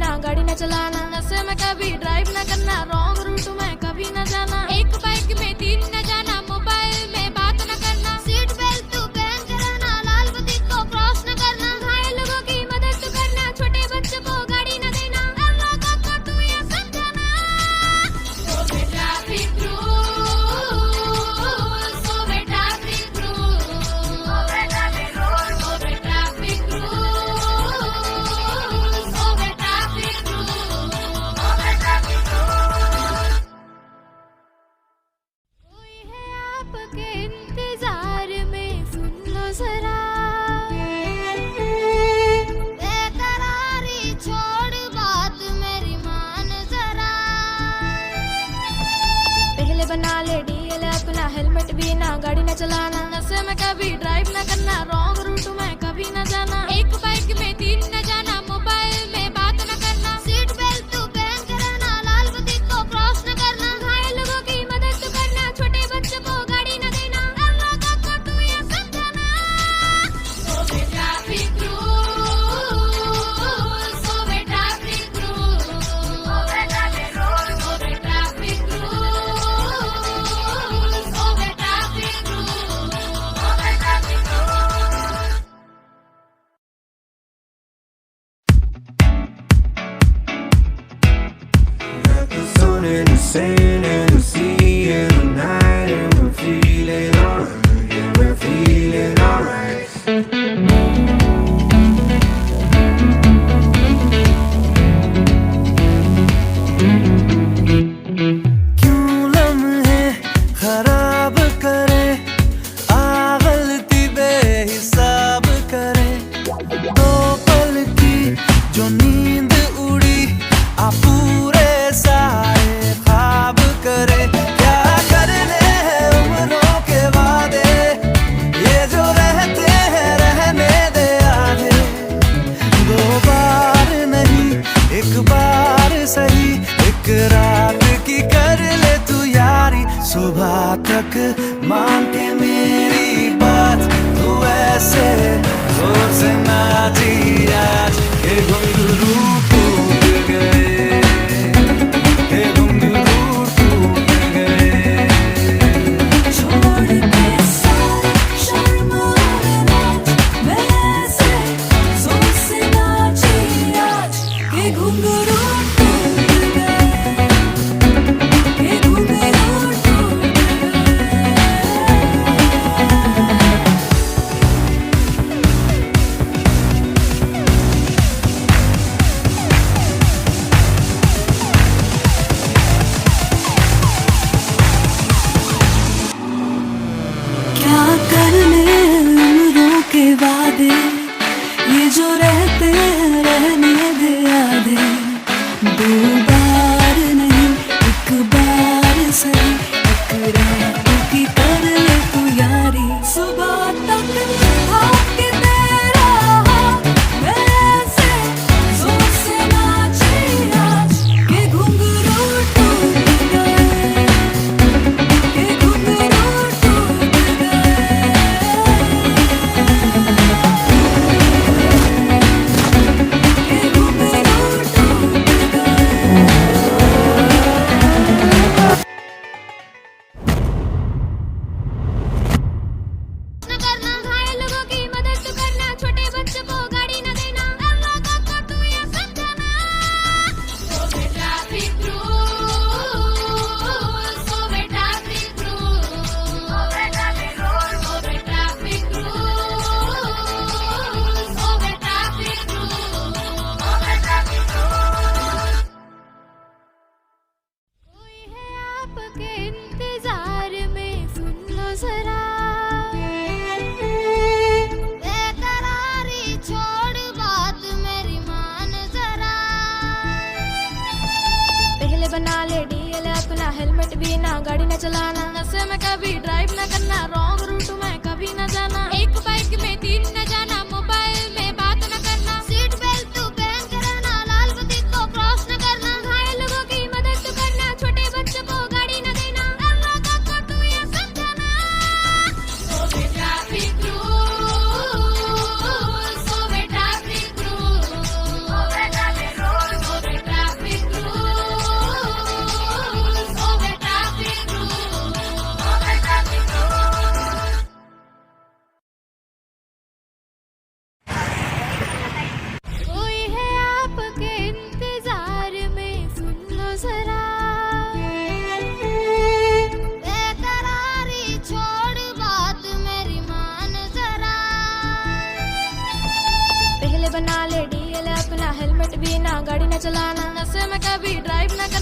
बिना गाड़ी न चलाना, नशे में कभी ड्राइव न करना, रॉन्ग रूट में कभी न जाना, एक बाइक में 3 न जाना, मोबाइल में बात न करना, सीट बेल्ट तू पहन के रहना, लाल बत्ती को क्रॉस न करना, घायल लोगों की मदद करना, छोटे बच्चों को गाड़ी न देना, अल्लाह का तू ये समझाना। So traffic rules, so traffic rules, so traffic rules, so traffic rules, so traffic rules. कोई है आपके इंतजार में, सुन लो जरा, बेकरारी छोड़ बात मेरी मान जरा, पहले बना ले डीएल अपना, हेलमेट भी ना गाड़ी न चलाना, नशे में कभी ड्राइव न करना, रॉन्ग रूट में कभी न जाना, एक बाइक में 3 न जाना, मोबाइल में बात न करना, सीट बेल्ट तू पहन के रहना, लाल बत्ती को क्रॉस न करना, घायल लोगों की मदद करना, छोटे बच्चों को गाड़ी न देना, अल्लाह का तू ये समझाना। So traffic rules, so traffic rules, so traffic rules, so traffic rules, so traffic rules. Got the sun and the sand and the sea and the night, and we're feeling alright. Yeah, we're feeling alright. क्यों लम्हे खराब करे, आ गलती बेहिसाब करे, दो पल की जो नींद उड़ी, आ पूरे सारे ख्वाब करे, क्या करने हैं उम्रों के वादे, ये जो रहते हैं रहने दे आधे, 2 बार नहीं 1 बार सही, एक रात की कर ले तू यारी, सुबह तक मान के मेरी बात, तू ऐसे जोर से नाची आज के घुंघरू टूट गए, के घुंघरू टूट गए। छोड़ के सारे शर्म और लाज, मैं ऐसे जोर से नाची आज, के घुंघरू टूट गए, के घुंघरू टूट गए। क्या करने उम्रों के वादे, ये जो रहते हैं रहने दे आधे, 2 बार नहीं 1 बार सही, एक रात की कर ले तू यारी, सुबह तक भाग तेरा हाथ, मैं ऐसे जोर से नाची आज, के घुंघरू टूट गए, के घुंघरू टूट गए, के घुंघरू टूट गए। न करना, घायल लोगों की मदद करना, छोटे बच्चों को गाड़ी न देना, अल्लाह का तू ये समझाना। So traffic rules, so traffic rules, so traffic rules, so traffic rules, so traffic rules, so traffic rules. कोई है आपके इंतजार में, सुन लो जरा, बेकरारी छोड़ बात मेरी मान जरा, पहले बना ले डीएल अपना, हेलमेट भी ना गाड़ी न चलाना, नशे में कभी ड्राइव न करना, रॉन्ग रूट में कभी न जाना, एक बाइक में 3 न जाना, मोबाइल में बात न करना, सीट बेल्ट तू पहन के रहना, लाल बत्ती को क्रॉस न करना, घायल लोगों की मदद करना, छोटे बच्चों को गाड़ी न देना, अल्लाह का तू ये समझाना। So traffic rules, so traffic rules, so traffic rules, so चलाना, नशे में कभी ड्राइव न करना।